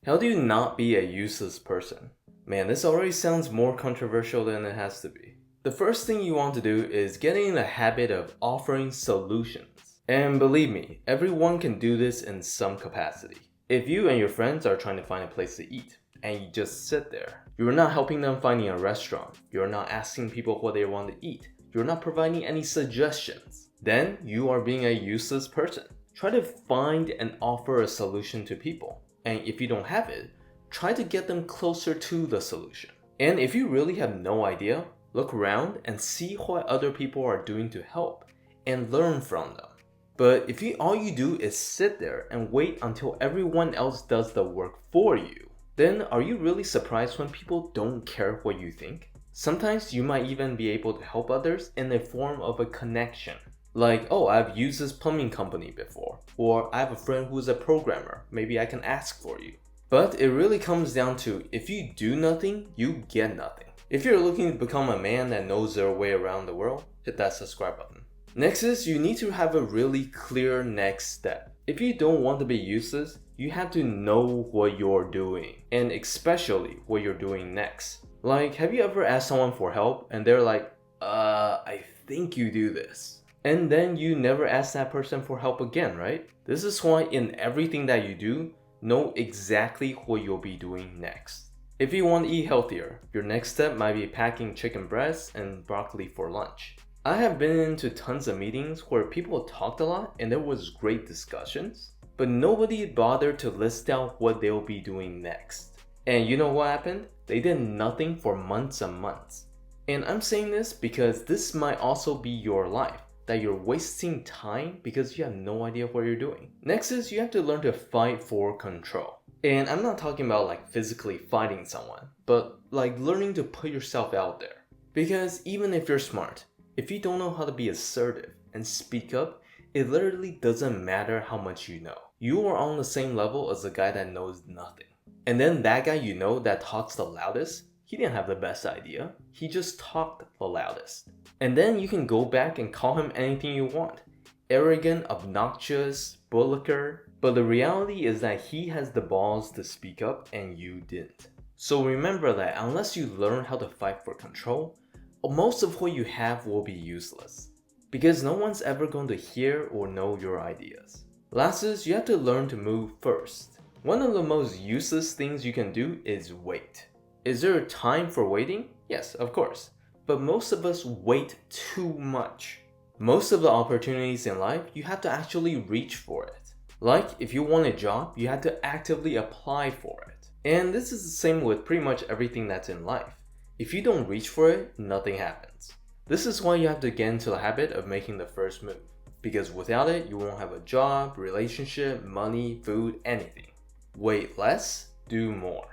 How do you not be a useless person? Man, this already sounds more controversial than it has to be. The first thing you want to do is get in the habit of offering solutions. And believe me, everyone can do this in some capacity. If you and your friends are trying to find a place to eat, and you just sit there, you're not helping them finding a restaurant, you're not asking people what they want to eat, you're not providing any suggestions, then you are being a useless person. Try to find and offer a solution to people. And if you don't have it, try to get them closer to the solution. And if you really have no idea, look around and see what other people are doing to help and learn from them. But if all you do is sit there and wait until everyone else does the work for you, then are you really surprised when people don't care what you think? Sometimes you might even be able to help others in the form of a connection. Like, oh, I've used this plumbing company before, or I have a friend who's a programmer, maybe I can ask for you. But it really comes down to, if you do nothing, you get nothing. If you're looking to become a man that knows their way around the world, hit that subscribe button. Next is, you need to have a really clear next step. If you don't want to be useless, you have to know what you're doing, and especially what you're doing next. Like, have you ever asked someone for help and they're like, I think you do this. And then you never ask that person for help again, right? This is why in everything that you do, know exactly what you'll be doing next. If you want to eat healthier, your next step might be packing chicken breasts and broccoli for lunch. I have been into tons of meetings where people talked a lot and there was great discussions, but nobody bothered to list out what they'll be doing next. And you know what happened? They did nothing for months and months. And I'm saying this because this might also be your life, that you're wasting time because you have no idea what you're doing. Next is, you have to learn to fight for control. And I'm not talking about like physically fighting someone, but like learning to put yourself out there. Because even if you're smart, if you don't know how to be assertive and speak up, it literally doesn't matter how much you know. You are on the same level as the guy that knows nothing. And then that guy you know that talks the loudest, he didn't have the best idea. He just talked the loudest. And then you can go back and call him anything you want. Arrogant, obnoxious, bullocker. But the reality is that he has the balls to speak up and you didn't. So remember that unless you learn how to fight for control, most of what you have will be useless. Because no one's ever going to hear or know your ideas. Last is, you have to learn to move first. One of the most useless things you can do is wait. Is there a time for waiting? Yes, of course. But most of us wait too much. Most of the opportunities in life, you have to actually reach for it. Like, if you want a job, you have to actively apply for it. And this is the same with pretty much everything that's in life. If you don't reach for it, nothing happens. This is why you have to get into the habit of making the first move. Because without it, you won't have a job, relationship, money, food, anything. Wait less, do more.